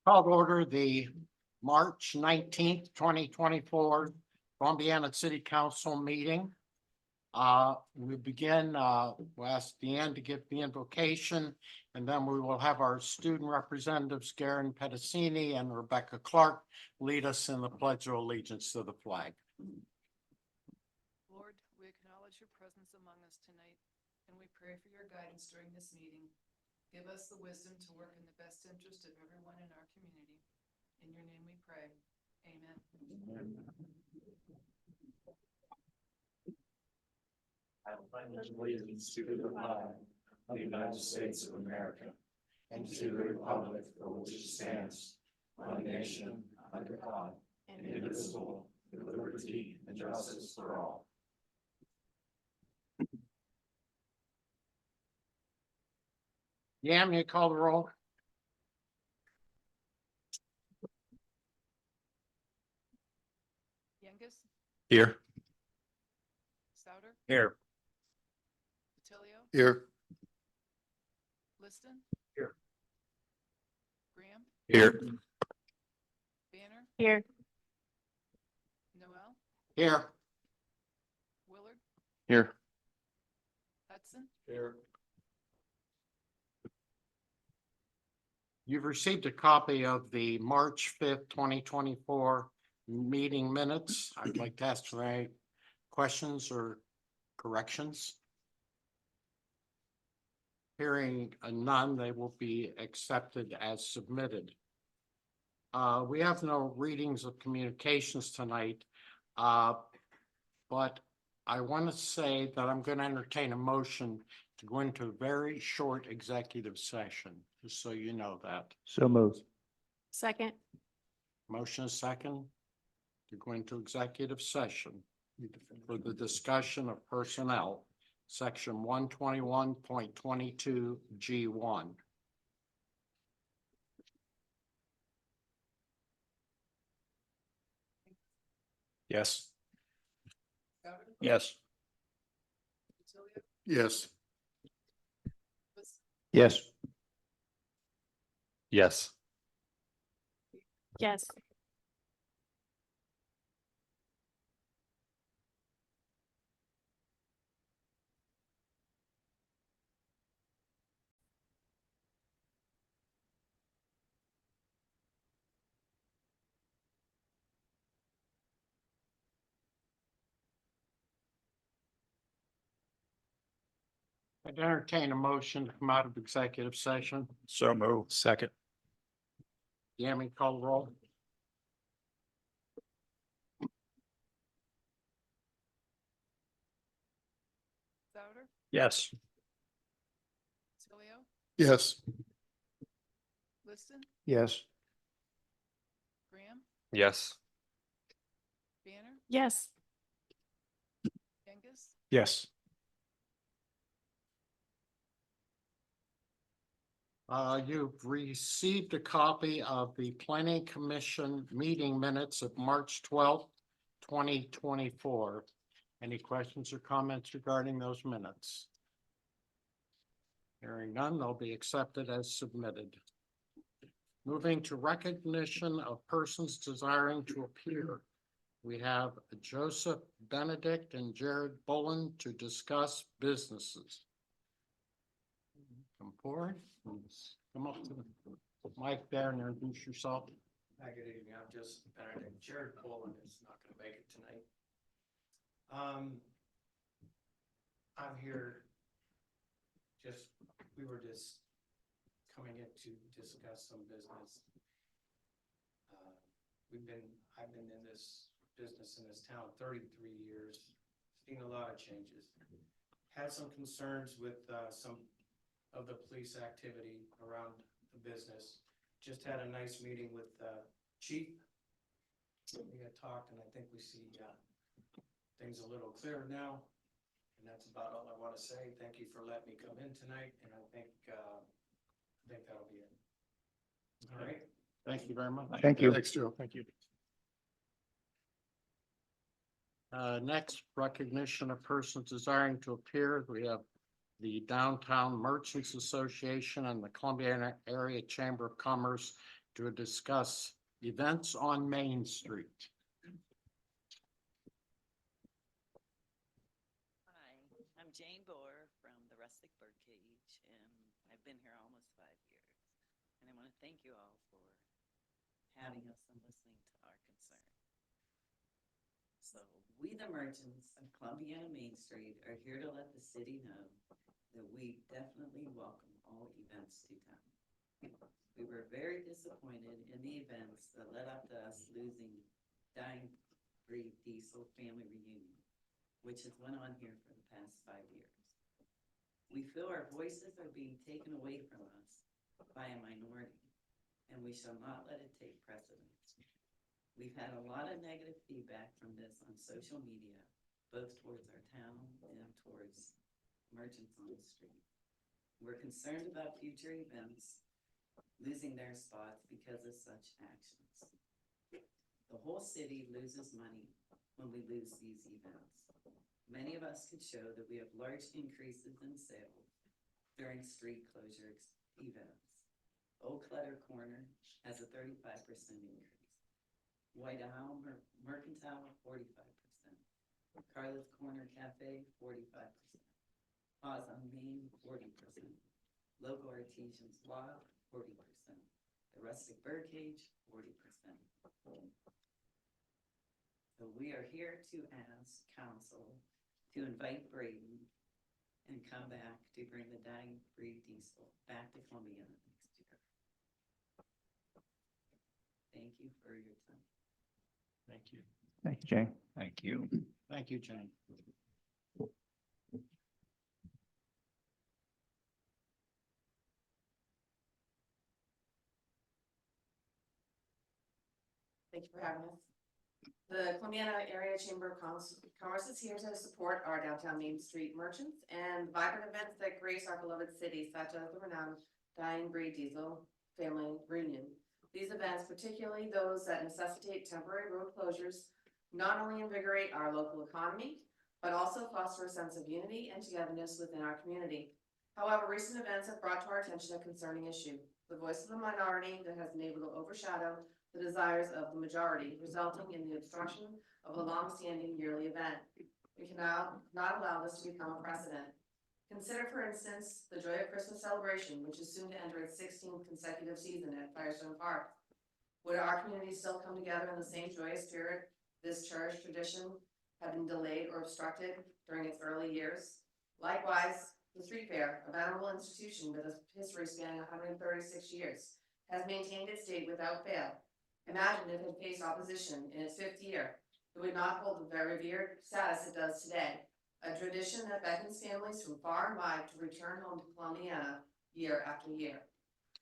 Called order the March 19th, 2024 Columbiana City Council meeting. We begin, we'll ask Deanne to give the invocation, and then we will have our student representatives, Garen Pedicini and Rebecca Clark, lead us in the Pledge of Allegiance to the flag. Lord, we acknowledge your presence among us tonight, and we pray for your guidance during this meeting. Give us the wisdom to work in the best interest of everyone in our community. In your name we pray. Amen. I pledge allegiance to the flag of the United States of America and to the republic for which it stands, one nation, under God, indivisible, with liberty and justice for all. Deanne, you call the roll? Youngus, Here. Souter, Here. Patilio, Here. Liston. Here. Graham, Here. Banner, Here. Noel, Here. Willard, Here. Hudson. Here. You've received a copy of the March 5th, 2024 meeting minutes. I'd like to ask for any questions or corrections. Hearing none, they will be accepted as submitted. We have no readings of communications tonight, but I want to say that I'm going to entertain a motion to go into a very short executive session, just so you know that. So moved. Second. Motion is second to go into executive session for the discussion of personnel, section 121.22 G1. Yes. Souter, Yes. Patilio, Yes. Liston. Yes. Yes. Yes. I'd entertain a motion to come out of executive session. So moved. Second. Yami, call the roll. Souter, Yes. Patilio, Yes. Liston, Yes. Graham, Yes. Banner, Yes. Youngus, Yes. You've received a copy of the Planning Commission meeting minutes of March 12th, 2024. Any questions or comments regarding those minutes? Hearing none, they'll be accepted as submitted. Moving to recognition of persons desiring to appear. We have Joseph Benedict and Jared Bullen to discuss businesses. Come forward, come up to the mic there and introduce yourself. Hi, good evening. I'm Joseph Benedict. Jared Poland is not going to make it tonight. I'm here. We were just coming in to discuss some business. I've been in this business in this town 33 years, seen a lot of changes. Had some concerns with some of the police activity around the business. Just had a nice meeting with Chief. We had talked, and I think we see things a little clearer now. And that's about all I want to say. Thank you for letting me come in tonight, and I think that'll be it. All right. Thank you very much. Thank you. Thanks, Joe. Thank you. Next, recognition of persons desiring to appear. We have the Downtown Merchants Association and the Columbiana Area Chamber of Commerce to discuss events on Main Street. Hi, I'm Jane Boer from the Rustic Birdcage, and I've been here almost 5 years. And I want to thank you all for having us and listening to our concern. So, we the merchants of Columbiana Main Street are here to let the city know that we definitely welcome all events to town. We were very disappointed in the events that led up to us losing Dying Breed Diesel family reunion, which has went on here for the past 5 years. We feel our voices are being taken away from us by a minority, and we shall not let it take precedence. We've had a lot of negative feedback from this on social media, both towards our town and towards merchants on the street. We're concerned about future events losing their spots because of such actions. The whole city loses money when we lose these events. Many of us could show that we have large increases in sales during street closure events. Old Clutter Corner has a 35% increase. White Owl Mercantile, 45%. Carla's Corner Cafe, 45%. Paws on Main, 40%. Local Artisans Law, 40%. The Rustic Birdcage, 40%. So we are here to ask council to invite Braden and come back to bring the Dying Breed Diesel back to Columbiana next year. Thank you for your time. Thank you. Thank you, Jane. Thank you. Thank you, Jane. Thank you for having us. The Columbiana Area Chamber of Commerce is here to support our downtown Main Street merchants and vibrant events that grace our beloved city, such as the renowned Dying Breed Diesel Family Reunion. These events, particularly those that necessitate temporary road closures, not only invigorate our local economy, but also foster a sense of unity and togetherness within our community. However, recent events have brought to our attention a concerning issue, the voice of the minority that has been able to overshadow the desires of the majority, resulting in the obstruction of a long-standing yearly event. We cannot not allow this to become a precedent. Consider, for instance, the Joy of Christmas celebration, which is soon to enter its 16th consecutive season at Firestone Park. Would our community still come together in the same joyous spirit this cherished tradition had been delayed or obstructed during its early years? Likewise, the street fair, a venerable institution with a history spanning 136 years, has maintained its date without fail. Imagine if it had faced opposition in its 5th year. It would not hold the very revered status it does today, a tradition that beckons families from far and wide to return home to Columbiana year after year.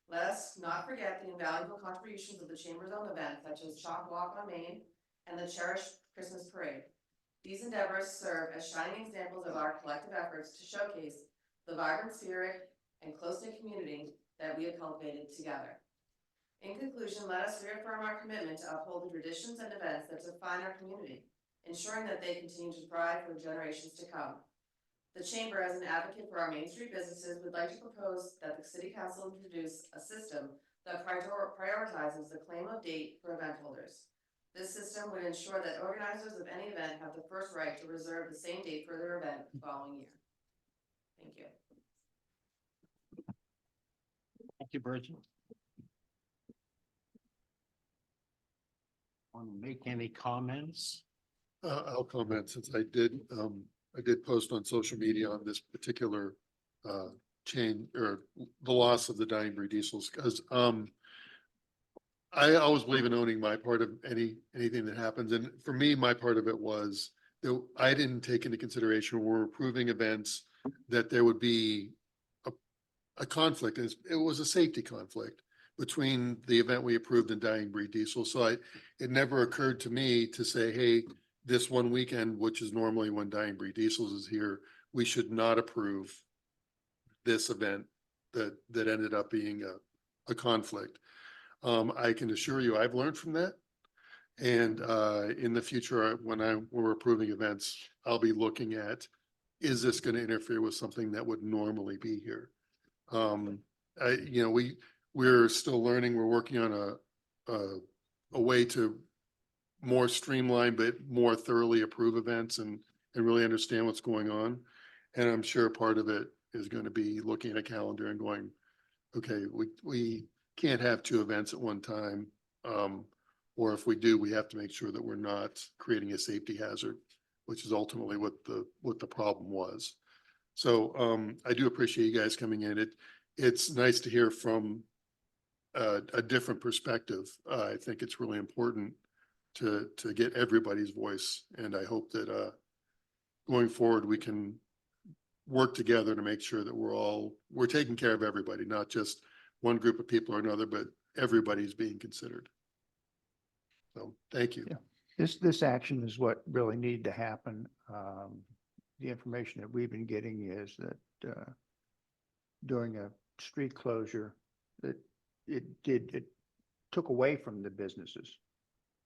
Let us not forget the invaluable contributions of the Chamber's own events, such as Chalk Walk on Main and the cherished Christmas Parade. These endeavors serve as shining examples of our collective efforts to showcase the vibrant spirit and close-knit community that we have cultivated together. In conclusion, let us reaffirm our commitment to uphold the traditions and events that define our community, ensuring that they continue to thrive for generations to come. The Chamber, as an advocate for our Main Street businesses, would like to propose that the City Council introduce a system that prioritizes the claim of date for event holders. This system would ensure that organizers of any event have the first right to reserve the same date for their event the following year. Thank you. Thank you, Bridget. Want to make any comments? I'll comment since I did post on social media on this particular chain or the loss of the Dying Breed diesels, because I always believe in owning my part of anything that happens. And for me, my part of it was that I didn't take into consideration when we're approving events that there would be a conflict. It was a safety conflict between the event we approved and Dying Breed diesel. So it never occurred to me to say, hey, this one weekend, which is normally when Dying Breed diesels is here, we should not approve this event that ended up being a conflict. I can assure you I've learned from that. And in the future, when we're approving events, I'll be looking at is this going to interfere with something that would normally be here? We're still learning, we're working on a way to more streamline, but more thoroughly approve events and really understand what's going on. And I'm sure part of it is going to be looking at a calendar and going, okay, we can't have two events at one time. Or if we do, we have to make sure that we're not creating a safety hazard, which is ultimately what the problem was. So I do appreciate you guys coming in. It's nice to hear from a different perspective. I think it's really important to get everybody's voice. And I hope that going forward, we can work together to make sure that we're taking care of everybody, not just one group of people or another, but everybody's being considered. So thank you. Yeah. This action is what really needed to happen. The information that we've been getting is that during a street closure, that it took away from the businesses.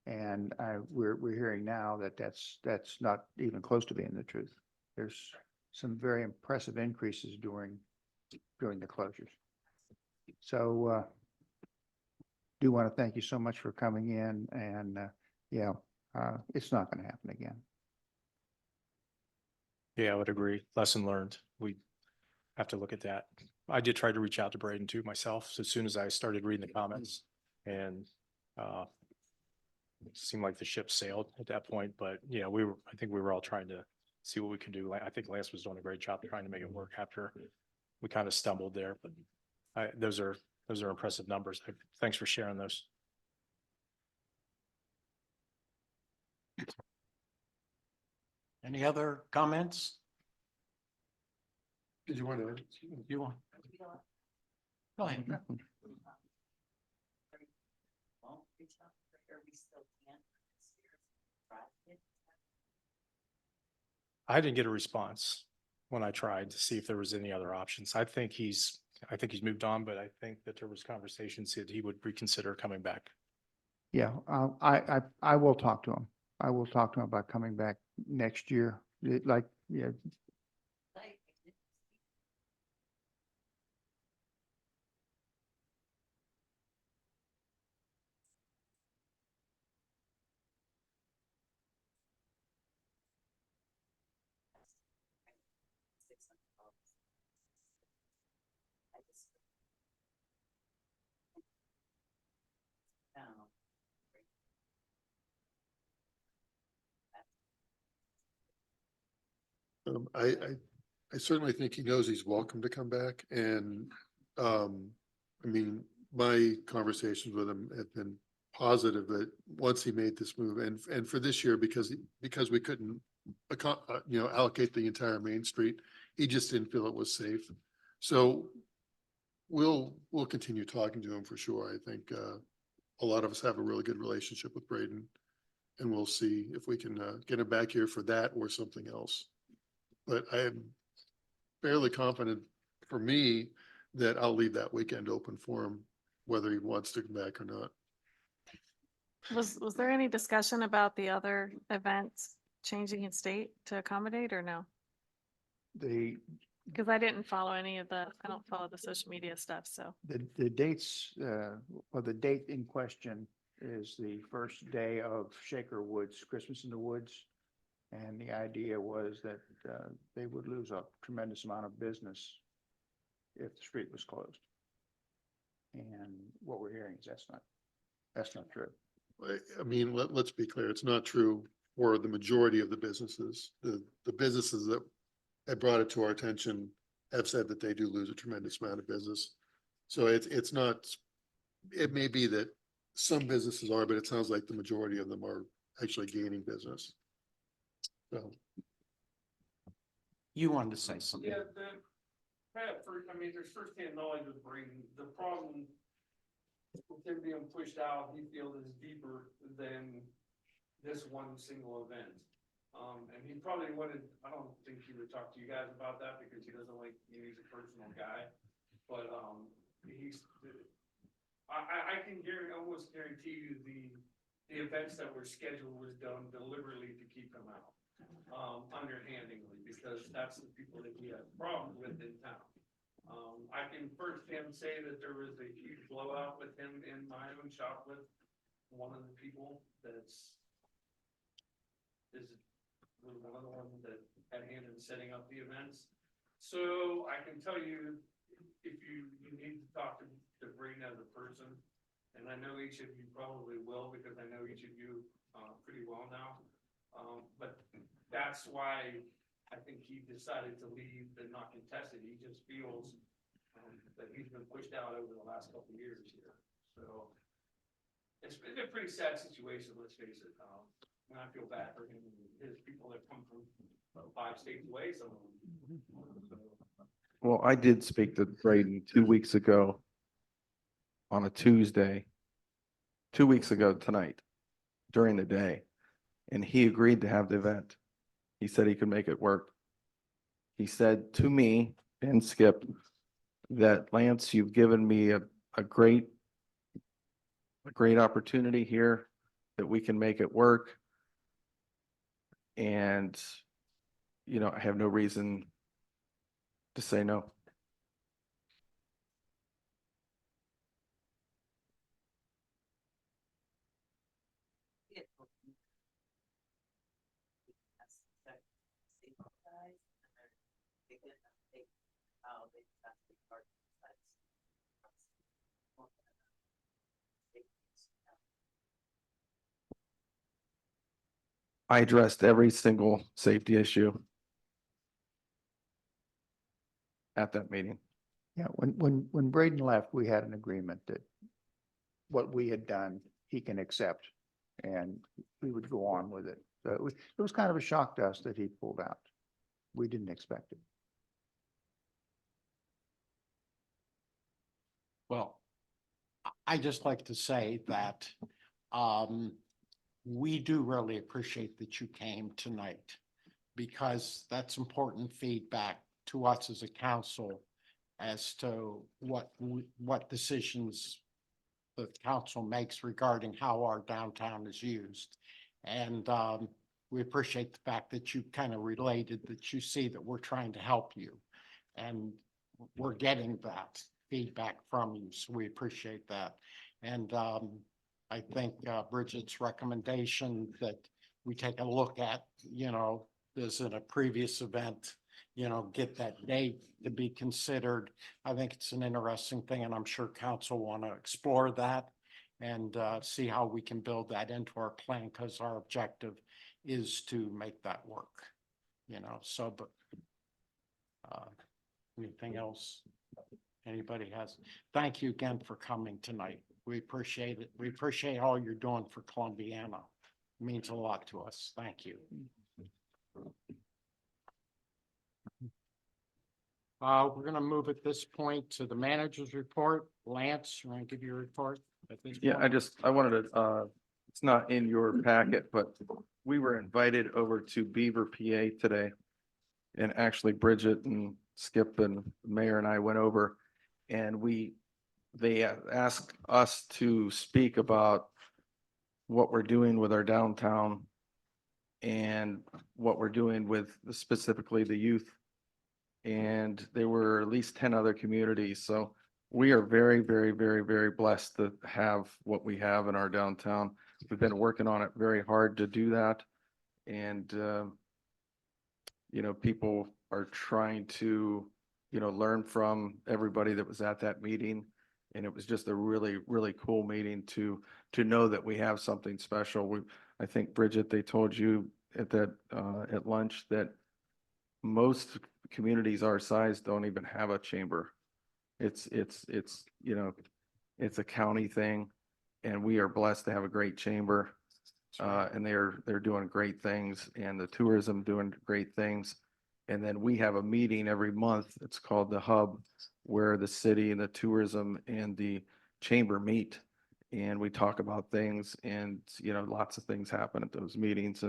And we're hearing now that that's not even close to being the truth. There's some very impressive increases during the closures. So do want to thank you so much for coming in, and it's not going to happen again. Yeah, I would agree. Lesson learned. We have to look at that. I did try to reach out to Braden too myself. So as soon as I started reading the comments, and it seemed like the ship sailed at that point, but I think we were all trying to see what we could do. I think Lance was doing a great job trying to make it work after we kind of stumbled there, but those are impressive numbers. Thanks for sharing those. Any other comments? Did you want to? You want? Go ahead. I didn't get a response when I tried to see if there was any other options. I think he's moved on, but I think that there was conversations that he would reconsider coming back. Yeah, I will talk to him. I will talk to him about coming back next year. I certainly think he knows he's welcome to come back. And I mean, my conversations with him have been positive that once he made this move and for this year, because we couldn't, allocate the entire Main Street, he just didn't feel it was safe. So we'll continue talking to him for sure. I think a lot of us have a really good relationship with Braden, and we'll see if we can get him back here for that or something else. But I am fairly confident for me that I'll leave that weekend open for him, whether he wants to come back or not. Was there any discussion about the other events changing in state to accommodate or no? Because I didn't follow I don't follow the social media stuff, so. The dates, the date in question is the first day of Shaker Woods, Christmas in the Woods. And the idea was that they would lose a tremendous amount of business if the street was closed. And what we're hearing is that's not true. I mean, let's be clear. It's not true for the majority of the businesses. The businesses that have brought it to our attention have said that they do lose a tremendous amount of business. So it's not, it may be that some businesses are, but it sounds like the majority of them are actually gaining business. So. You wanted to say something. Yeah, there's firsthand knowledge of Braden. The problem with him being pushed out, he feels is deeper than this one single event. And he probably I don't think he would talk to you guys about that because he doesn't like, he's a personal guy. But I can almost guarantee you the events that were scheduled was done deliberately to keep him out. underhandedly, because that's the people that we have problems with in town. I can firsthand say that there was a huge blowout with him in my own shop with one of the people was one of the ones that had a hand in setting up the events. So I can tell you, if you need to talk to Breen as a person, and I know each of you probably will, because I know each of you, pretty well now. But that's why I think he decided to leave and not contest it. He just feels, that he's been pushed out over the last couple of years here. So it's been a pretty sad situation, let's face it. And I feel bad for him and his people that come from 5 states away, some of them. Well, I did speak to Braden 2 weeks ago on a Tuesday, 2 weeks ago tonight, during the day, and he agreed to have the event. He said he could make it work. He said to me and Skip that, Lance, you've given me a great opportunity here, that we can make it work. And, I have no reason to say no. I addressed every single safety issue at that meeting. Yeah, when Braden left, we had an agreement that what we had done, he can accept, and we would go on with it. So it was kind of a shock to us that he pulled out. We didn't expect it. Well, I just like to say that we do really appreciate that you came tonight, because that's important feedback to us as a council as to what decisions the council makes regarding how our downtown is used. And we appreciate the fact that you kind of related, that you see that we're trying to help you. And we're getting that feedback from you, so we appreciate that. And I think Bridget's recommendation that we take a look at, this in a previous event, get that date to be considered. I think it's an interesting thing, and I'm sure council want to explore that and see how we can build that into our plan, because our objective is to make that work, so, but anything else anybody has? Thank you again for coming tonight. We appreciate it. We appreciate all you're doing for Columbiana. It means a lot to us. Thank you. We're gonna move at this point to the manager's report. Lance, you want to give your report at this Yeah, point? I wanted to, it's not in your packet, but we were invited over to Beaver, PA today. And actually Bridget and Skip and the mayor and I went over, and they asked us to speak about what we're doing with our downtown and what we're doing with specifically the youth. And there were at least 10 other communities. So we are very, very, very, very blessed to have what we have in our downtown. We've been working on it very hard to do that. And, people are trying to, learn from everybody that was at that meeting. And it was just a really, really cool meeting to know that we have something special. I think, Bridget, they told you at at lunch that most communities our size don't even have a chamber. It's a county thing, and we are blessed to have a great chamber. And they're doing great things, and the tourism doing great things. And then we have a meeting every month. It's called the Hub, where the city and the tourism and the chamber meet. And we talk about things, and, lots of things happen at those meetings.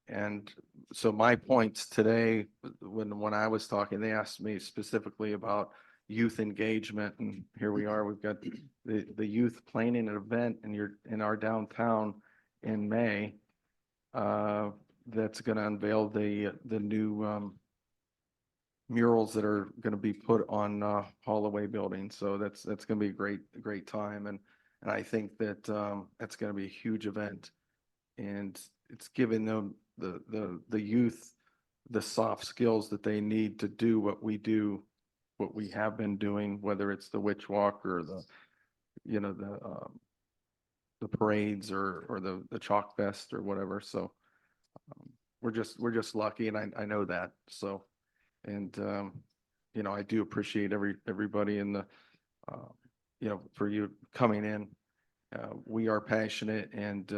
And so my points today, when I was talking, they asked me specifically about youth engagement, and here we are. We've got the youth planning an event in our downtown in May. that's gonna unveil the new, murals that are gonna be put on, Holloway Building. So that's gonna be a great time. And I think that, that's gonna be a huge event. And it's giving them, the youth, the soft skills that they need to do what we do, what we have been doing, whether it's the witch walk or the parades or the chalk fest or whatever. So we're just lucky, and I know that. So, and I do appreciate everybody in the for you coming in. We are passionate, and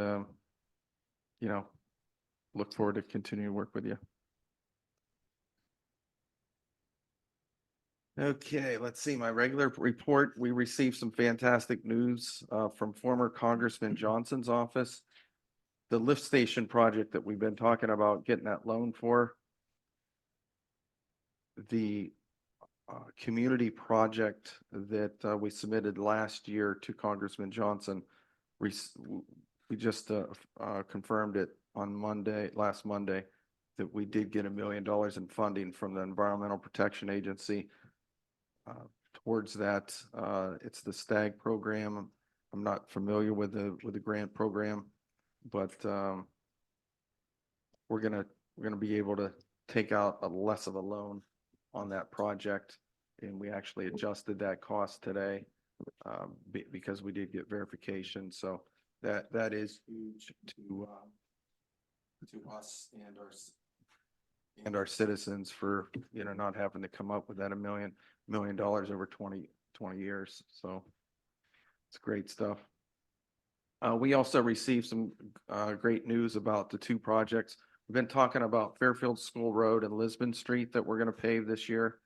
look forward to continuing to work with you. Okay, let's see, my regular report, we received some fantastic news from former Congressman Johnson's office. The lift station project that we've been talking about, getting that loan for. The community project that we submitted last year to Congressman Johnson. We just confirmed it on last Monday, that we did get $1 million in funding from the Environmental Protection Agency. Towards that, it's the STAG program. I'm not familiar with the grant program, but we're gonna be able to take out a less of a loan on that project, and we actually adjusted that cost today because we did get verification. So that is huge to us and our citizens for not having to come up with that $1 million over 20 years. So it's great stuff. We also received some great news about the two projects. We've been talking about Fairfield School Road and Lisbon Street that we're going to pave this year.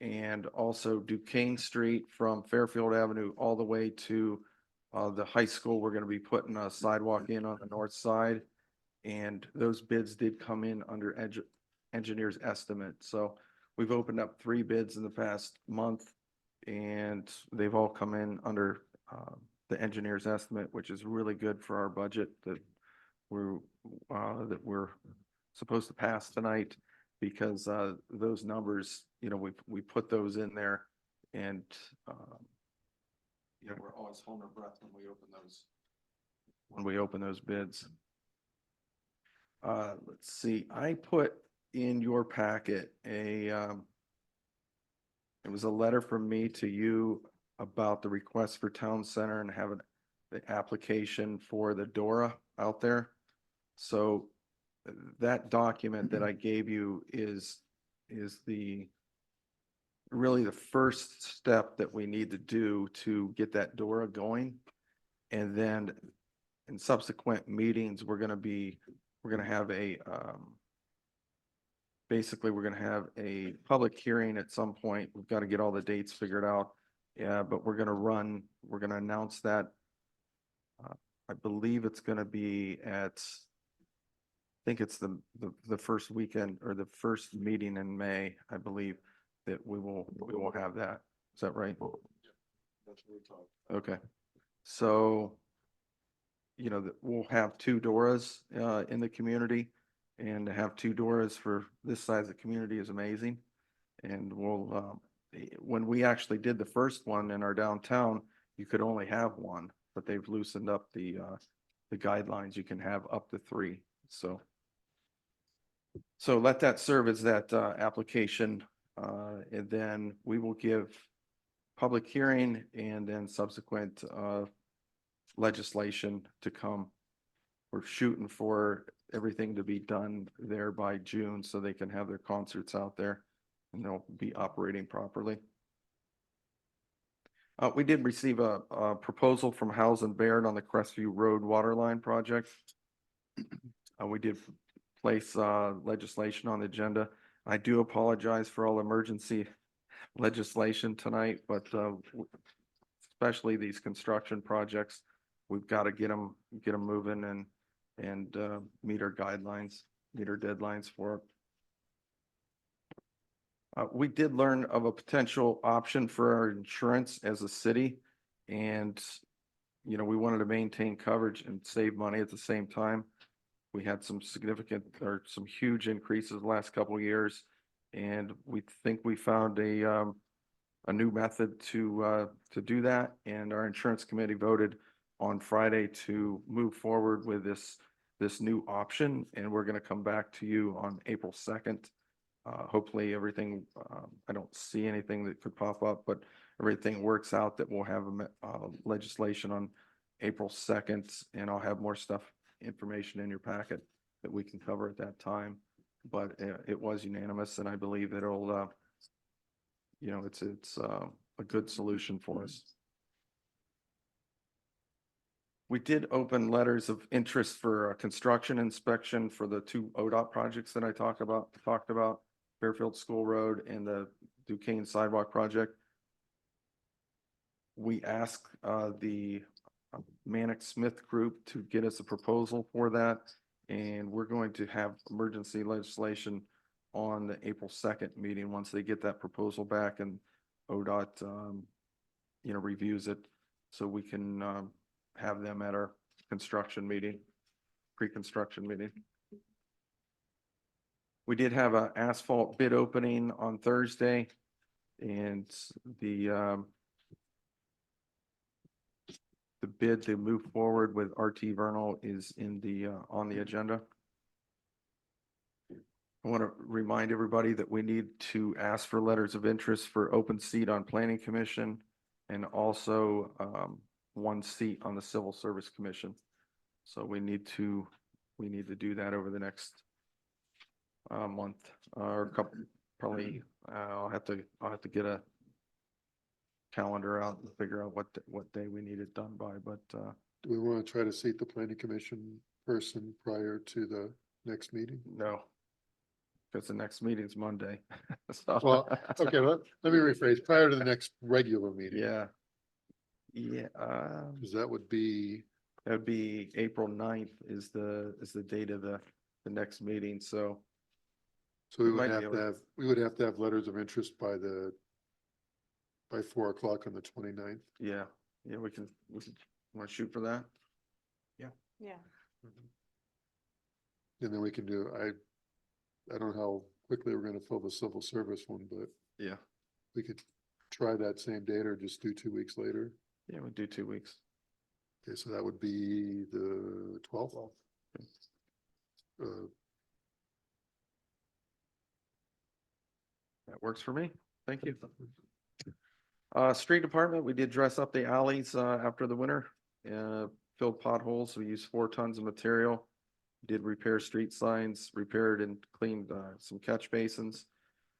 And also Duquesne Street from Fairfield Avenue all the way to the high school. We're going to be putting a sidewalk in on the north side. And those bids did come in under engineer's estimate. So we've opened up 3 bids in the past month, and they've all come in under the engineer's estimate, which is really good for our budget that we're supposed to pass tonight, because those numbers, we put those in there, and we're always holding our breath when we open those bids. Let's see, I put in your packet it was a letter from me to you about the request for town center and having the application for the DORA out there. So that document that I gave you is really the first step that we need to do to get that DORA going. And then in subsequent meetings, we're going to have basically we're going to have a public hearing at some point. We've got to get all the dates figured out. Yeah, but we're going to announce that. I believe it's going to be I think it's the first weekend or the first meeting in May, I believe, that we will have that. Is that right? That's what we talked. Okay. So, we'll have 2 DORAs in the community, and to have 2 DORAs for this size of community is amazing. And we'll, when we actually did the first one in our downtown, you could only have 1, but they've loosened up the guidelines. You can have up to 3. So let that serve as that application, and then we will give public hearing and then subsequent legislation to come. We're shooting for everything to be done there by June so they can have their concerts out there and they'll be operating properly. We did receive a proposal from Howes and Baird on the Crestview Road Waterline project. We did place legislation on the agenda. I do apologize for all emergency legislation tonight, but especially these construction projects, we've got to get them moving and meet our guidelines, meet our deadlines for it. We did learn of a potential option for our insurance as a city, and we wanted to maintain coverage and save money at the same time. We had some significant or some huge increases the last couple of years. And we think we found a new method to do that. And our insurance committee voted on Friday to move forward with this new option. And we're going to come back to you on April 2nd. Hopefully everything, I don't see anything that could pop up, but everything works out that we'll have legislation on April 2nd, and I'll have more information in your packet that we can cover at that time. But it was unanimous, and I believe it'll, it's a good solution for us. We did open letters of interest for a construction inspection for the two ODOT projects that I talked about, Fairfield School Road and the Duquesne Sidewalk Project. We asked the Manic Smith Group to get us a proposal for that, and we're going to have emergency legislation on the April 2nd meeting once they get that proposal back and ODOT, reviews it, so we can have them at our construction meeting, pre-construction meeting. We did have an asphalt bid opening on Thursday, and the bid to move forward with RT Vernal is in the on the agenda. I want to remind everybody that we need to ask for letters of interest for open seat on Planning Commission and also one seat on the Civil Service Commission. So we need to do that over the next month or couple, probably. I'll have to get a calendar out and figure out what day we need it done by. But Do we want to try to seat the planning commission person prior to the next meeting? no, because the next meeting's Monday. So, Well, okay, let me rephrase, prior to the next regular meeting. yeah. Because that would be, April 9th is the date of the next meeting. So so we We would might be have to able have, we would have to have letters of interest by 4 o'clock on the 29th. yeah, we can want to shoot for that. Yeah. And then we can do, I don't know how quickly we're gonna fill the civil service one, but Yeah. we could try that same date or just do 2 weeks later. Yeah, we'll do 2 weeks. Okay, so that would be the 12th. That works for me. Thank you. Street department, we did dress up the alleys after the winter, filled potholes. We used 4 tons of material. Did repair street signs, repaired and cleaned some catch basins.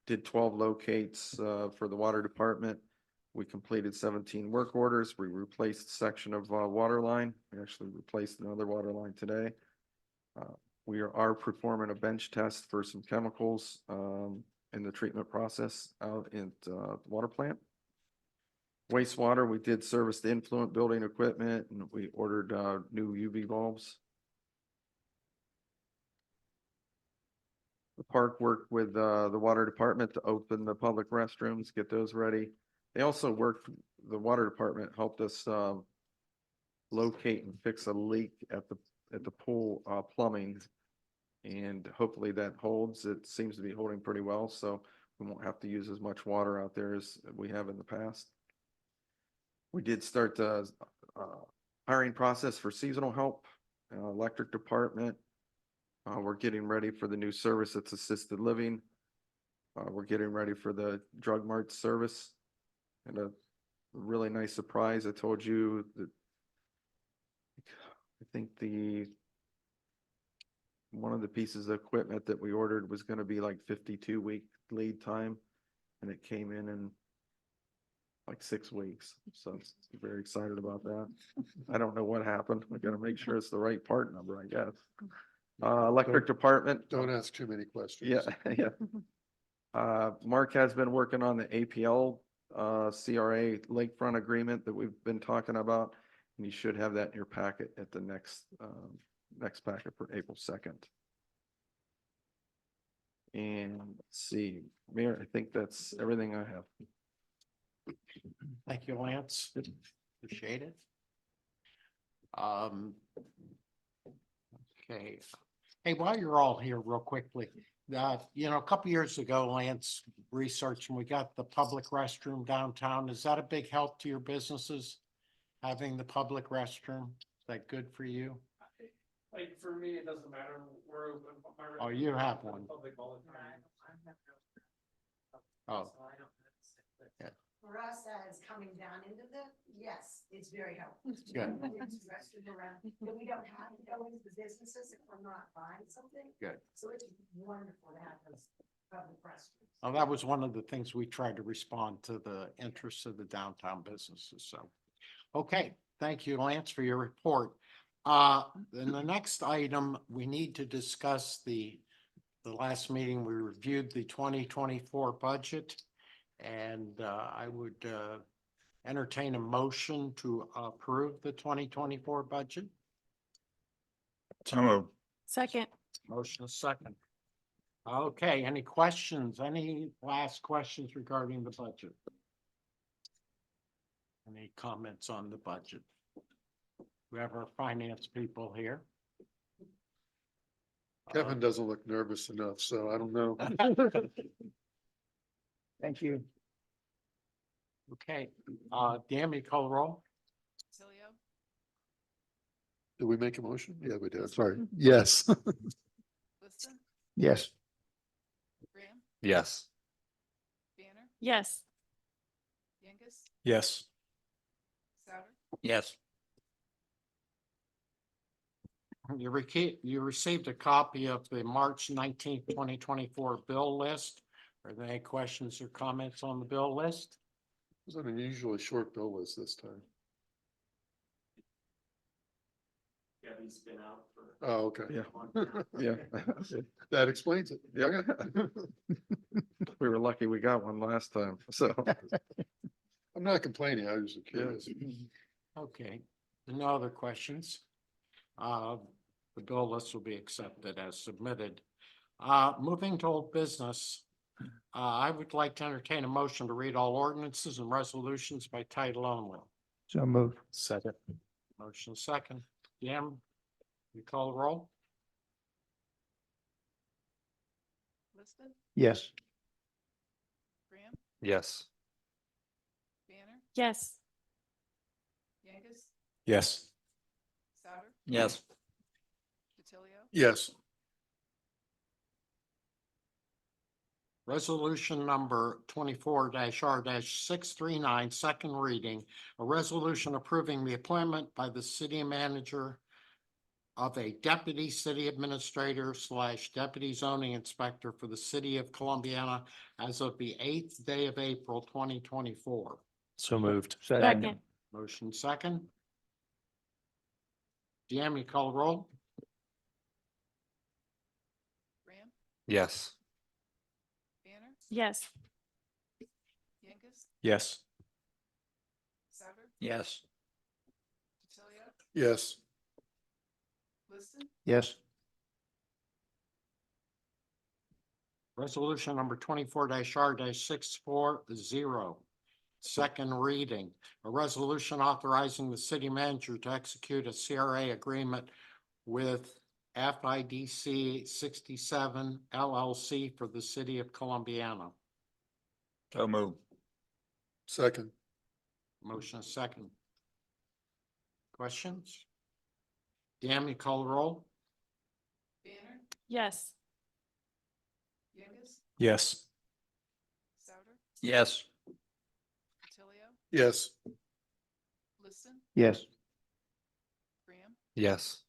Did 12 locates for the water department. We completed 17 work orders. We replaced a section of water line. We actually replaced another water line today. We are performing a bench test for some chemicals in the treatment process out in the water plant. Wastewater, we did service the influent building equipment, and we ordered new UV bulbs. The park worked with the water department to open the public restrooms, get those ready. They also worked, the water department helped us locate and fix a leak at the pool plumbing. And hopefully that holds. It seems to be holding pretty well, so we won't have to use as much water out there as we have in the past. We did start the hiring process for seasonal help, electric department. We're getting ready for the new service that's assisted living. We're getting ready for the drug mart service. And a really nice surprise, I told you that I think one of the pieces of equipment that we ordered was going to be like 52-week lead time, and it came in like 6 weeks. So I'm very excited about that. I don't know what happened. I got to make sure it's the right part number, I guess. Electric department. Don't ask too many questions. Yeah, yeah. Mark has been working on the APL CRA lakefront agreement that we've been talking about, and you should have that in your packet at the next packet for April 2nd. And let's see, Mayor, I think that's everything I have. Thank you, Lance. Appreciate it. Okay. Hey, while you're all here real quickly, a couple years ago, Lance researched and we got the public restroom downtown. Is that a big help to your businesses? Having the public restroom? Is that good for you? Like, for me, it doesn't matter, we're open. Oh, you have one. Public all the time. Oh, For us as coming down into yes, it's very helpful. Good. It's restroom around, that we don't have to go into the businesses if we're not buying something. Good. So it's wonderful to have those public restrooms. well, that was one of the things we tried to respond to the interests of the downtown businesses, so. Okay, thank you, Lance, for your report. Then the next item, we need to discuss the last meeting, we reviewed the 2024 budget. And I would entertain a motion to approve the 2024 budget. So moved. Second. Motion is second. Okay, any questions? Any last questions regarding the budget? Any comments on the budget? We have our finance people here. Kevin doesn't look nervous enough, so I don't know. Thank you. Okay, Dan, you call the roll? Tilio, Did we make a motion? Yeah, we did. Sorry. Yes. Liston, Yes. Graham, Yes. Banner, Yes. Yengus, Yes. Souter, Yes. You received a copy of the March 19th, 2024 bill list. Are there any questions or comments on the bill list? It was an unusually short bill list this time. Kevin's been out for. Oh, okay. Yeah. Yeah. That explains it. Yeah. We were lucky we got one last time, so. I'm not complaining. I was just curious. Okay, no other questions. The bill list will be accepted as submitted. Moving to old business. I would like to entertain a motion to read all ordinances and resolutions by title only. So moved. Second. Motion second. Jim, you call the roll? Liston, Yes. Graham, Yes. Banner, Yes. Yengus, Yes. Souter, Yes. Tilio, Yes. Resolution number 24-R-639, second reading. A resolution approving the appointment by the city manager of a deputy city administrator / deputy zoning inspector for the city of Columbiana as of the 8th day of April, 2024. So moved. Second. Motion second. Deanne, you call the roll? Graham, Yes. Banner, Yes. Yengus, Yes. Souter, Yes. Tilio, Yes. Liston, Yes. Resolution number 24-R-640. Second reading, a resolution authorizing the city manager to execute a CRA agreement with FIDC 67 LLC for the city of Columbiana. So moved. Second. Motion is second. Questions? Dan, you call the roll? Banner, Yes. Yengus, Yes. Souter, Yes. Tilio, Yes. Liston, Yes. Graham, Yes.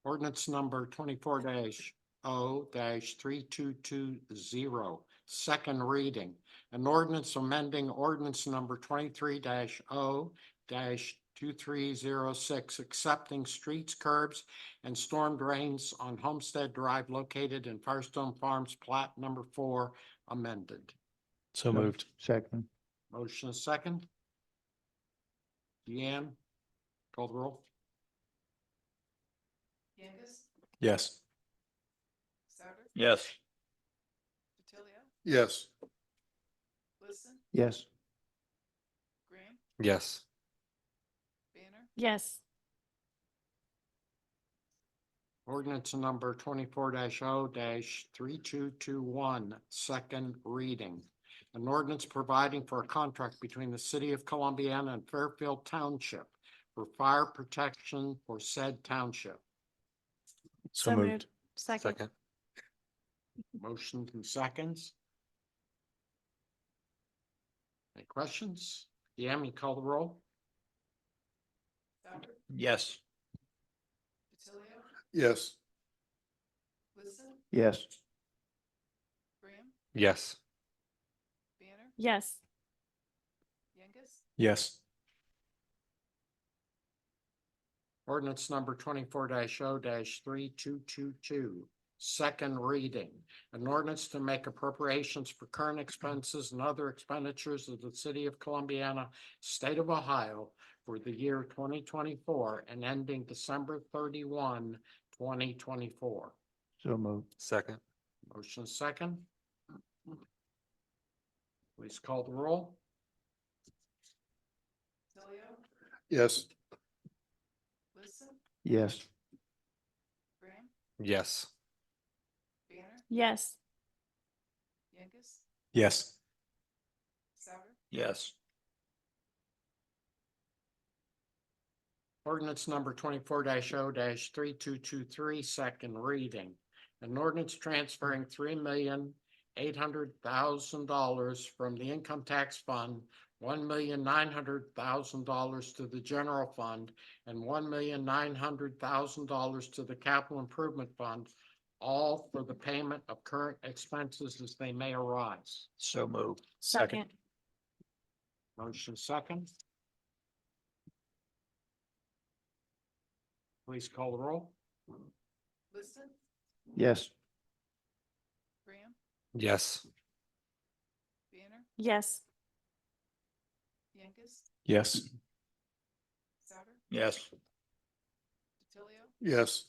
Ordinance number 24-O-3220. Second reading. An ordinance amending ordinance number 23-O-2306, accepting streets, curbs, and storm drains on Homestead Drive located in Firestone Farms, plat number 4, amended. So moved. Second. Motion is second. Deanne, call the roll. Yengus, Yes. Souter, Yes. Tilio, Yes. Liston, Yes. Graham, Yes. Banner, Yes. Ordinance number 24-0-3221, second reading. An ordinance providing for a contract between the city of Columbiana and Fairfield Township for fire protection for said township. So moved. Second. Motion and seconds. Any questions? Yam, you call the roll? Souter, Yes. DiTilio, Yes. Wilson, Yes. Graham, Yes. Banner, Yes. Youngus, Yes. Ordinance number 24-0-3222, second reading. An ordinance to make appropriations for current expenses and other expenditures of the city of Columbiana, state of Ohio for the year 2024 and ending December 31, 2024. So moved. Second. Motion second. Please call the roll. DiTilio, Yes. Wilson, Yes. Graham, Yes. Banner, Yes. Youngus, Yes. Souter, Yes. Ordinance number 24-0-3223, second reading. An ordinance transferring $3,800,000 from the income tax fund, $1,900,000 to the general fund, and $1,900,000 to the capital improvement fund, all for the payment of current expenses as they may arise. So moved. Second. Motion second. Please call the roll. Wilson, Yes. Graham, Yes. Banner, Yes. Youngus, Yes. Souter, Yes. DiTilio, Yes.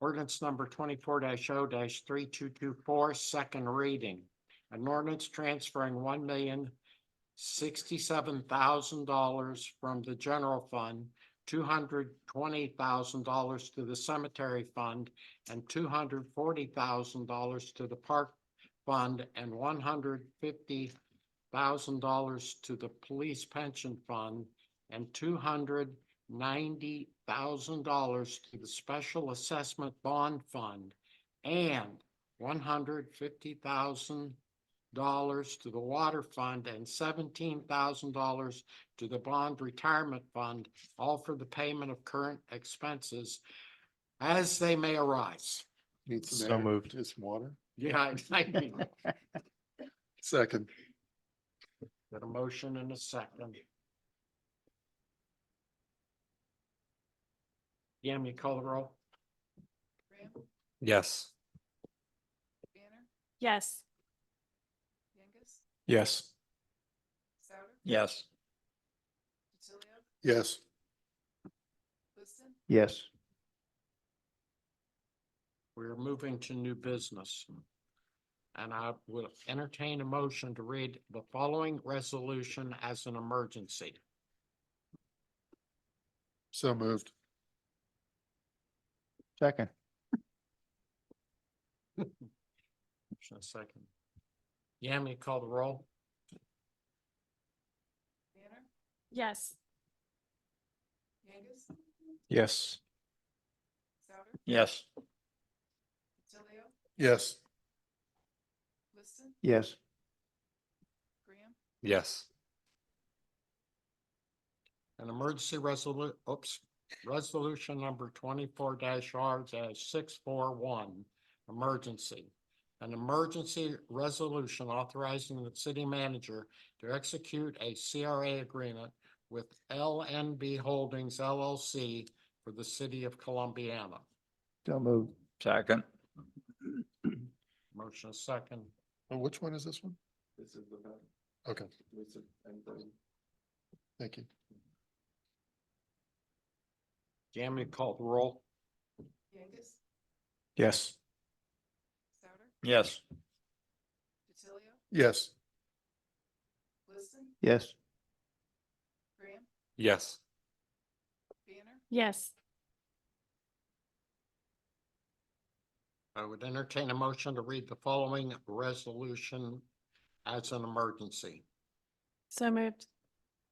Ordinance number 24-0-3224, second reading. An ordinance transferring $1,067,000 from the general fund, $220,000 to the cemetery fund, and $240,000 to the park fund, and $150,000 to the police pension fund, and $290,000 to the special assessment bond fund, and $150,000 to the water fund, and $17,000 to the bond retirement fund, all for the payment of current expenses as they may arise. Need some So air. moved. Just some water. Yeah, I Second. got a motion and a second. Yam, you call the roll? Graham, Yes. Banner, Yes. Youngus, Yes. Souter, Yes. DiTilio, Yes. Wilson, Yes. We're moving to new business. And I will entertain a motion to read the following resolution as an emergency. So moved. Second. Motion and second. Yam, you call the roll? Banner, Yes. Youngus, Yes. Souter, Yes. DiTilio, Yes. Wilson, Yes. Graham, Yes. An emergency resolution number 24-R-641, emergency. An emergency resolution authorizing the city manager to execute a CRA agreement with LNB Holdings LLC for the city of Columbiana. So moved. Second. Motion is second. Oh, which one is this one? This is the. Okay. Thank you. Yam, you call the roll? Youngus, Yes. Souter, Yes. DiTilio, Yes. Wilson, Yes. Graham, Yes. Yes. I would entertain a motion to read the following resolution as an emergency. So moved.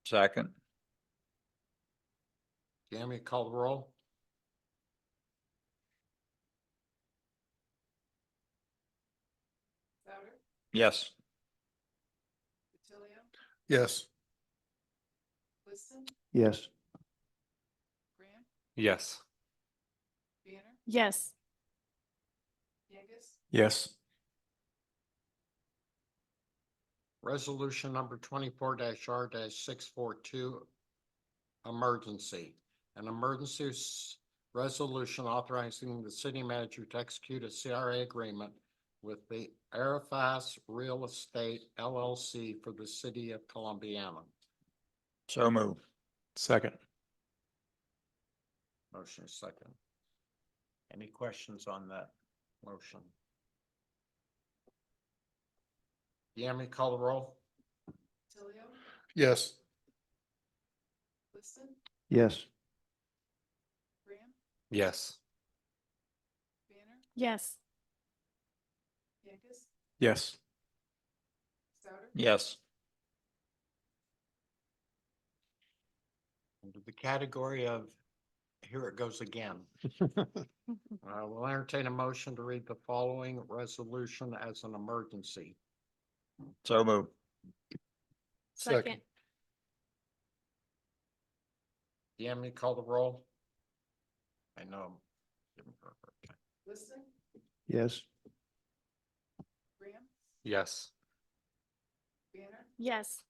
Second. Jamie, call the roll. Souter, Yes. DiTilio, Yes. Liston, Yes. Graham, Yes. Banner, Yes. Angus, Yes. Resolution number 24-R-642, emergency. An emergency resolution authorizing the city manager to execute a CRA agreement with the Arifas Real Estate LLC for the city of Columbiana. So move. Second. Motion is second. Any questions on that motion? Yami, call the roll. DiTilio, Yes. Liston, Yes. Graham, Yes. Banner, Yes. Angus, Yes. Souter, Yes. Under the category of, here it goes again. I will entertain a motion to read the following resolution as an emergency. So move. Second. Yami, call the roll. I know. I'm giving her a hard time. Liston, Yes. Graham, Yes. Banner, Yes.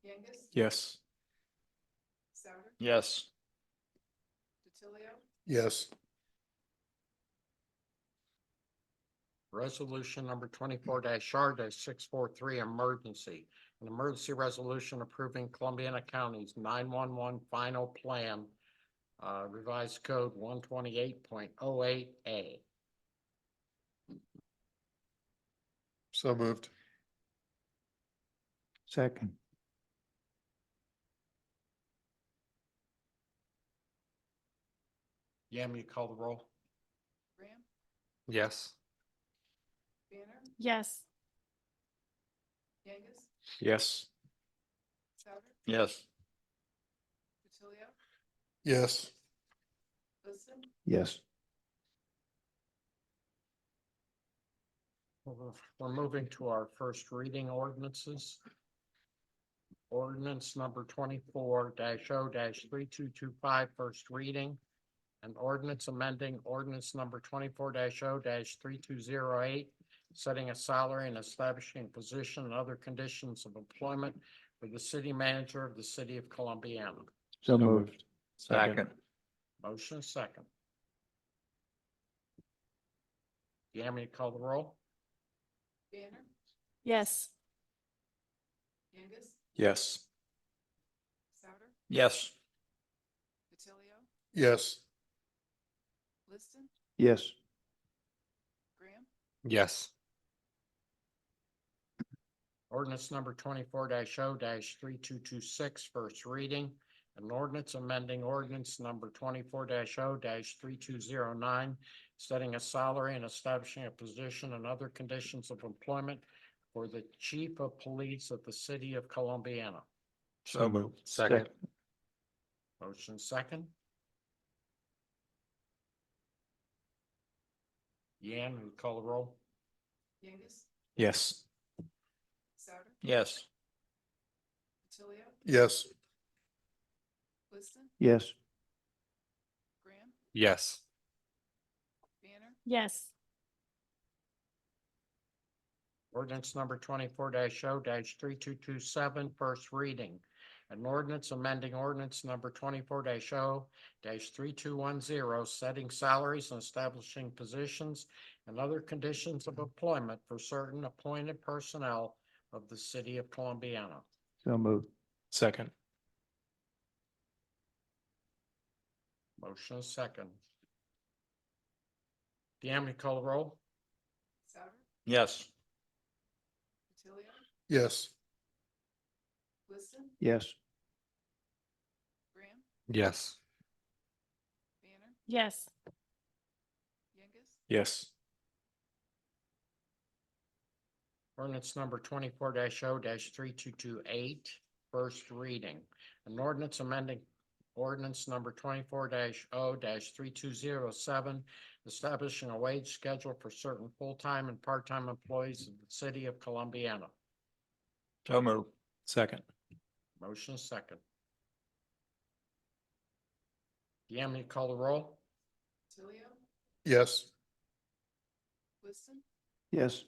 Angus, Yes. Souter, Yes. DiTilio, Yes. Resolution number 24-R-643, emergency. An emergency resolution approving Columbiana County's 911 final plan, revised code 128.08A. So moved. Second. Yami, call the roll. Graham, Yes. Banner, Yes. Angus, Yes. Souter, Yes. DiTilio, Yes. Liston, Yes. We're moving to our first reading ordinances. Ordinance number 24-0-3225, first reading. An ordinance amending ordinance number 24-0-3208, setting a salary and establishing a position and other conditions of employment for the city manager of the city of Columbiana. So moved. Second. Motion is second. Yami, call the roll. Banner, Yes. Angus, Yes. Souter, Yes. DiTilio, Yes. Liston, Yes. Graham, Yes. Ordinance number 24-0-3226, first reading. An ordinance amending ordinance number 24-0-3209, setting a salary and establishing a position and other conditions of employment for the chief of police of the city of Columbiana. So moved. Second. Motion second. Yan, will you call the roll? Angus, Yes. Souter, Yes. DiTilio, Yes. Liston, Yes. Graham, Yes. Banner, Yes. Ordinance number 24-0-3227, first reading. An ordinance amending ordinance number 24-0-3210, setting salaries and establishing positions and other conditions of employment for certain appointed personnel of the city of Columbiana. So moved. Second. Motion is second. Deanne, call the roll? Souter, Yes. DiTilio, Yes. Liston, Yes. Graham, Yes. Yes. Yengus, Yes. Ordinance number 24-0-3228, first reading. An ordinance amending ordinance number 24-0-3207, establishing a wage schedule for certain full-time and part-time employees of the city of Columbiana. So move. Second. Motion is second. Deanne, will you call the roll? Tilio, Yes. Liston, Yes.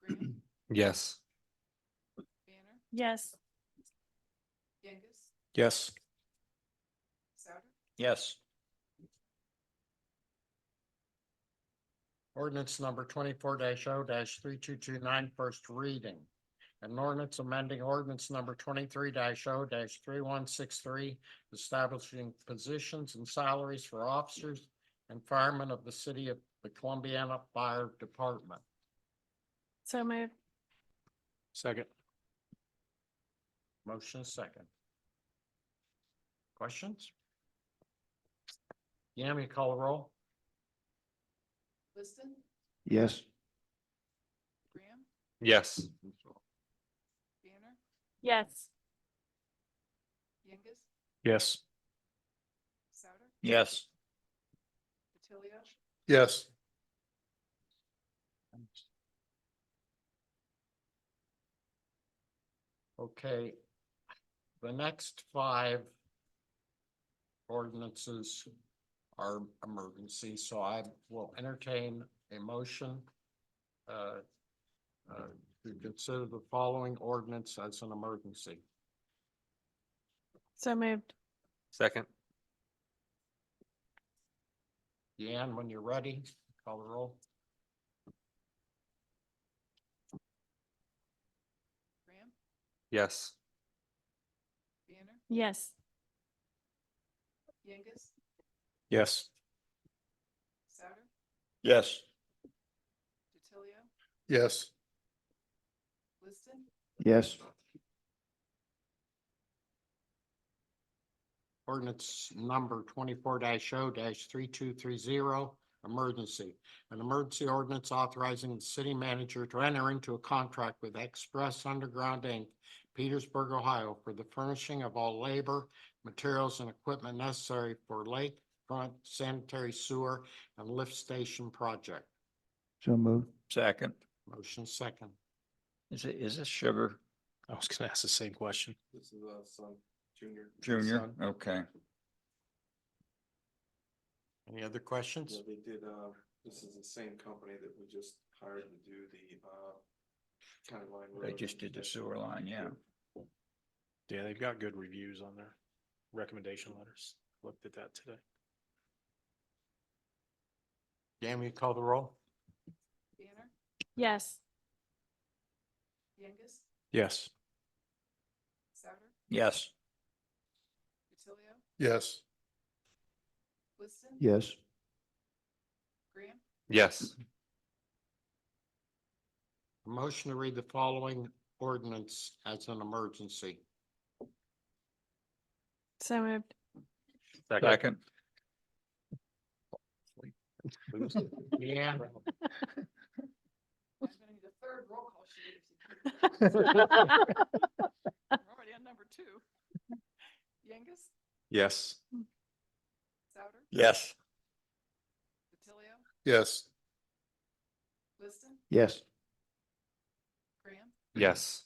Graham, Yes. Banner, Yes. Yengus, Yes. Souter, Yes. Ordinance number 24-0-3229, first reading. An ordinance amending ordinance number 23-0-3163, establishing positions and salaries for officers and firemen of the city of the Columbiana Fire Department. So moved. Second. Motion is second. Questions? Deanne, you call the roll? Liston, Yes. Graham, Yes. Banner, Yes. Yengus, Yes. Souter, Yes. Tilio, Yes. Okay. The next five ordinances are emergency, so I will entertain a motion to consider the following ordinance as an emergency. So moved. Second. Deanne, when you're ready, call the roll. Graham, Yes. Banner, Yes. Yengus, Yes. Souter, Yes. Tilio, Yes. Liston, Yes. Ordinance number 24-0-3230, emergency. An emergency ordinance authorizing the city manager to enter into a contract with Express Underground Inc., Petersburg, Ohio, for the furnishing of all labor, materials, and equipment necessary for lakefront sanitary sewer and lift station project. So moved. Second. Motion second. Is this Sugar I was gonna ask the same question. This is son, Junior. Junior? Son. Okay. Any other questions? They did, this is the same company that we just hired to do the, county line. They just did the sewer line, yeah. Yeah, they've got good reviews on their recommendation letters. Looked at that today. Dan, will you call the roll? Banner, Yes. Yengus, Yes. Souter, Yes. Tilio, Yes. Liston, Yes. Graham, Yes. A motion to read the following ordinance as an emergency. So moved. Second. Yeah. I'm gonna need a third roll call sheet if you could. We're already on number 2. Yengus, Yes. Souter, Yes. Tilio, Yes. Liston, Yes. Graham, Yes.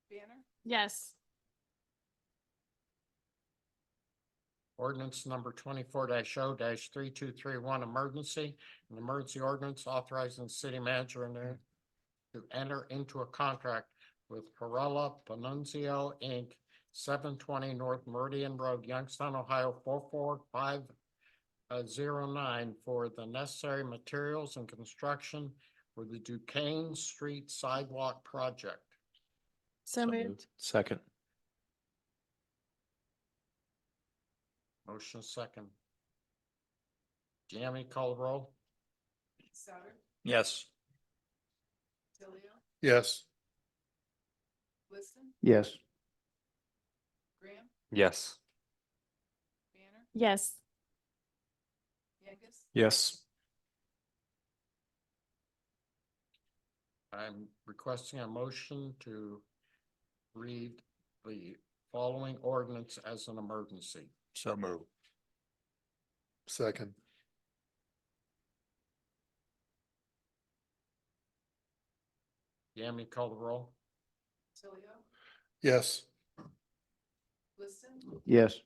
Banner, Yes. Ordinance number 24-0-3231, emergency. An emergency ordinance authorizing the city manager to enter into a contract with Corella Panunzio, Inc., 720 North Meridian Road, Youngstown, Ohio, 44509, for the necessary materials and construction for the Duquesne Street Sidewalk Project. So moved. Second. Motion second. Jamie, call the roll? Souter, Yes. Tilio, Yes. Liston, Yes. Graham, Yes. Banner, Yes. Yes. I'm requesting a motion to read the following ordinance as an emergency. So move. Second. Yami, call the roll. Tilio, Yes. Liston, Yes.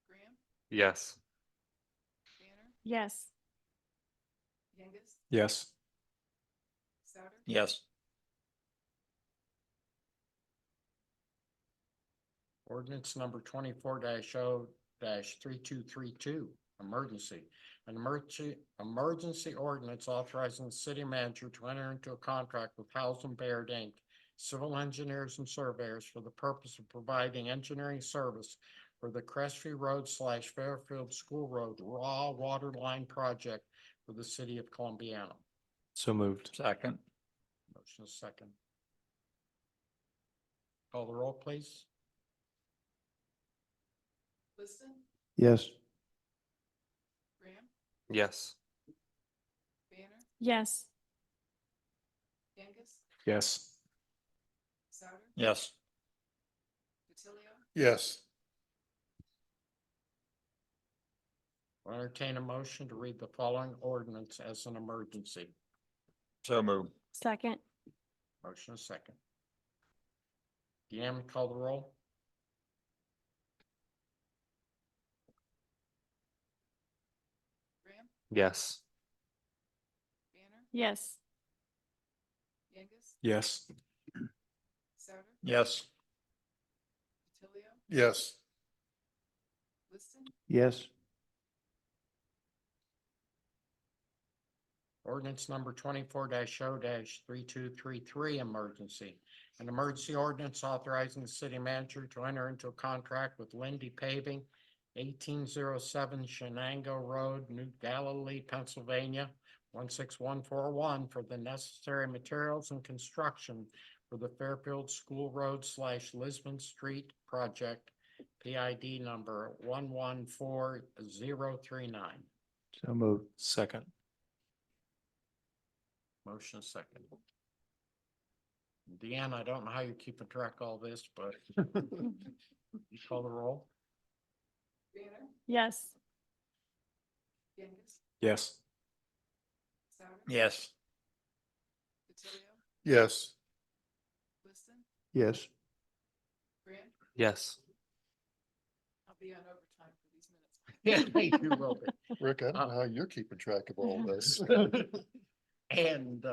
Graham, Yes. Banner, Yes. Youngus, Yes. Souter, Yes. Ordinance number 24-0-3232, emergency. An emergency ordinance authorizing the city manager to enter into a contract with Housing Baird Inc., civil engineers and surveyors for the purpose of providing engineering service for the Crestview Road / Fairfield School Road raw water line project for the city of Columbiana. So moved. Second. Motion is second. Call the roll, please. Liston, Yes. Graham, Yes. Banner, Yes. Youngus, Yes. Souter, Yes. Tilio, Yes. I'll entertain a motion to read the following ordinance as an emergency. So move. Second. Motion is second. Deanne, call the roll. Graham, Yes. Banner, Yes. Youngus, Yes. Souter, Yes. Tilio, Yes. Liston, Yes. Ordinance number 24-0-3233, emergency. An emergency ordinance authorizing the city manager to enter into a contract with Lindy Paving, 1807 Shenango Road, New Galilee, Pennsylvania, 16141 for the necessary materials and construction for the Fairfield School Road / Lisbon Street project, PID number 114039. So moved. Second. Motion is second. Deanne, I don't know how you're keeping track of all this, but you call the roll? Banner, Yes. Youngus, Yes. Souter, Yes. Tilio, Yes. Liston, Yes. Graham, Yes. I'll be on overtime for these minutes. Yeah, you will be. Rick, I don't know how you're keeping track of all this. And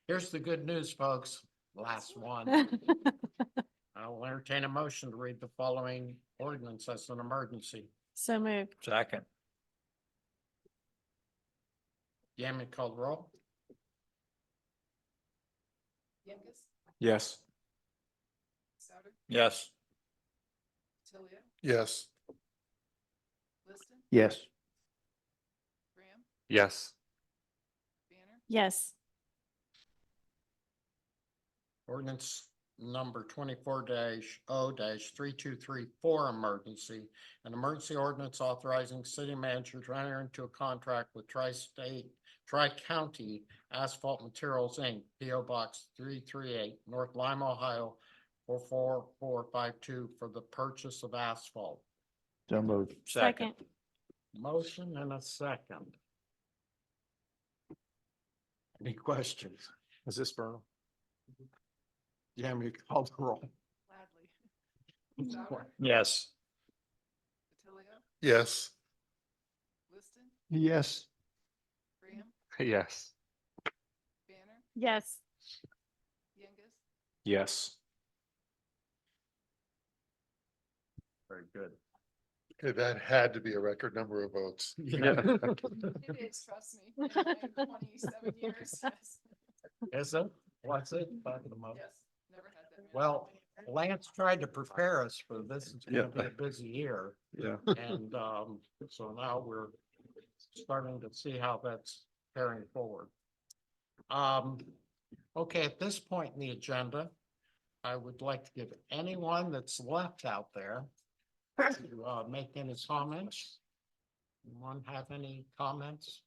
here's the good news, folks. Last one. I'll entertain a motion to read the following ordinance as an emergency. So moved. Second. Yami, call the roll? Youngus, Yes. Souter, Yes. Tilio, Yes. Liston, Yes. Graham, Yes. Banner, Yes. Ordinance number 24-0-3234, emergency. An emergency ordinance authorizing city manager to enter into a contract with Tri-County Asphalt Materials, Inc., P.O. Box 338, North Lima, Ohio, 44452 for the purchase of asphalt. So moved. Second. Motion and a second. Any questions? Is this Vernal? Yami, call the roll. Gladly. Souter, Yes. Tilio, Yes. Liston, Yes. Graham, Yes. Banner, Yes. Youngus, Yes. Very good. Okay, that had to be a record number of votes. Yeah. it is, trust me, in my 27 years, yes, Is it? What's it? Back of the month? yes, never had that. many. Well, Lance tried to prepare us for this. It's gonna be Yeah. a busy year. Yeah. And so now we're starting to see how that's carrying forward. Okay, at this point in the agenda, I would like to give anyone that's left out there to make any comments. Anyone have any comments?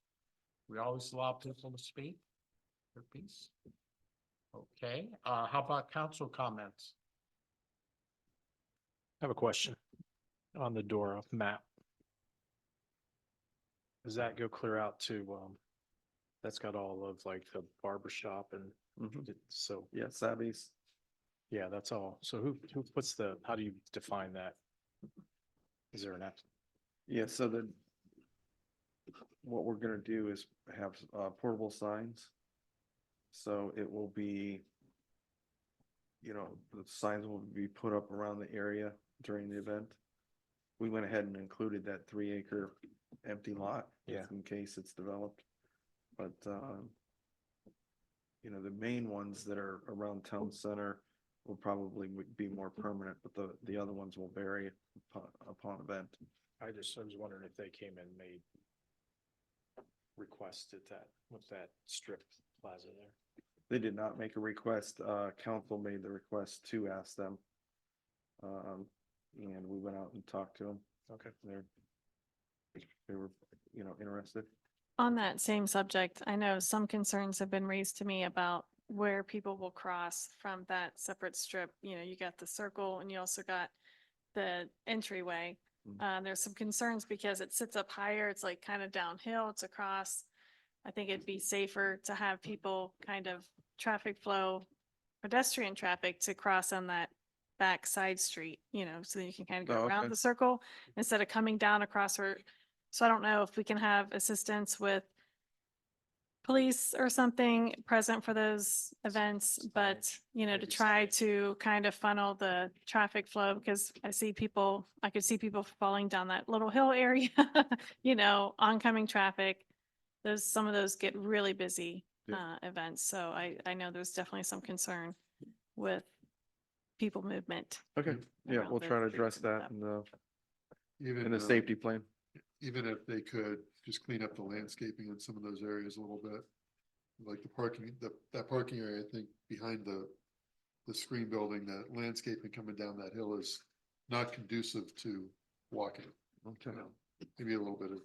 We always allow people to speak their piece. Okay, how about council comments? I have a question on the Dora map. Does that go clear out to, that's got all of like the barber shop and Mhm. so, Yeah, Savvy's. yeah, that's all. So who puts how do you define that? Is there an app? Yeah, so what we're gonna do is have portable signs. So it will be, the signs will be put up around the area during the event. We went ahead and included that 3 acre empty lot. Yeah. just in case it's developed. But, the main ones that are around town center will probably be more permanent, but the other ones will vary upon event. I was wondering if they came and made requested that with that strip plaza there. They did not make a request. Council made the request to ask them. And we went out and talked to them. Okay. They were, interested. On that same subject, I know some concerns have been raised to me about where people will cross from that separate strip. You got the circle and you also got the entryway. There's some concerns because it sits up higher. It's like kind of downhill. It's across. I think it'd be safer to have people kind of traffic flow, pedestrian traffic to cross on that back side street, so that you can kind of go Oh, around okay. the circle instead of coming down across or, so I don't know if we can have assistance with police or something present for those events, but, to Maybe try signage. to kind of funnel the traffic flow because I could see people falling down that little hill area, oncoming traffic. Some of those get really busy, Yeah. events. So I know there's definitely some concern with people movement. Okay, yeah, around we'll the try to streets address and that stuff. in the safety plan. Even if they could just clean up the landscaping in some of those areas a little bit. Like the parking, that parking area, I think behind the screen building, that landscaping coming down that hill is not conducive to walking. Okay. Maybe a little bit of,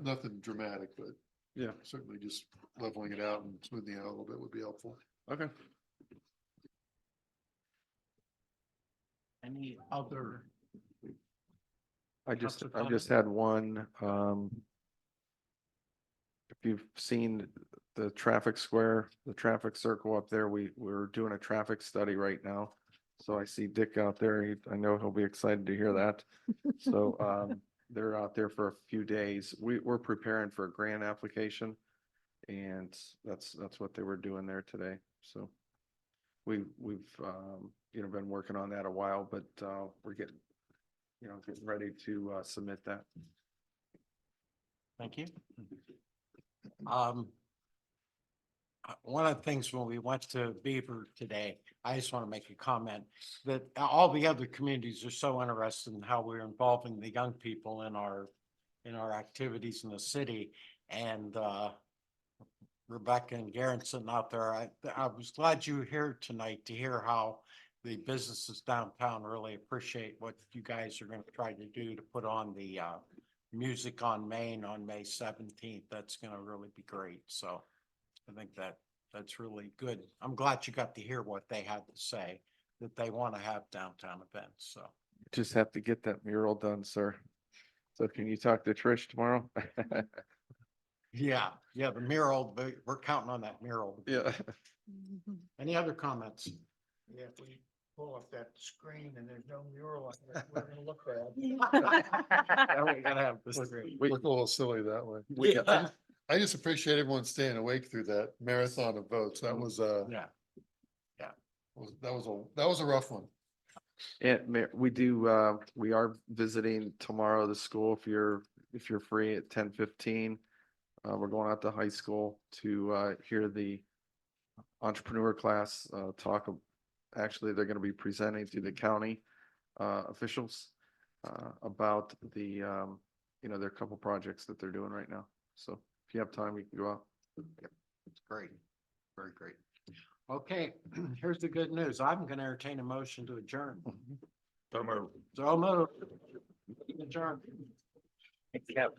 nothing dramatic, but Yeah, certainly just leveling it out and smoothing it out a little bit would be helpful. okay. Any other? I Council just had one, if you've seen the traffic square, the traffic circle up there, we're doing a traffic study right now. So I see Dick out there. I know he'll be excited to hear that. So, they're out there for a few days. We're preparing for a grant application. And that's what they were doing there today. So we've been working on that a while, but, we're getting ready to, submit that. Thank you. One of the things when we went to Beaver today, I just want to make a comment that all the other communities are so interested in how we're involving the young people in our activities in the city. And Rebecca and Garrison out there, I was glad you were here tonight to hear how the businesses downtown really appreciate what you guys are going to try to do to put on the Music on Main on May 17th. That's going to really be great. So I think that's really good. I'm glad you got to hear what they had to say, that they want to have downtown events. So Just have to get that mural done, sir. So can you talk to Trish tomorrow? yeah, the mural, we're counting on that mural. Yeah. Any other comments? Yeah, if we pull up that screen and there's no mural on it, we're gonna look bad. Now we gotta have this. Look a little silly that way. Yeah. I just appreciate everyone staying awake through that marathon of votes. That was, Yeah. that was a rough one. And we are visiting tomorrow the school if you're free at 10:15. We're going out to high school to hear the entrepreneur class talk. Actually, they're going to be presenting to the county officials about their couple projects that they're doing right now. So if you have time, you can go out. It's great. Very great. Okay, here's the good news. I'm gonna entertain a motion to adjourn. So moved. Adjourn. Yep.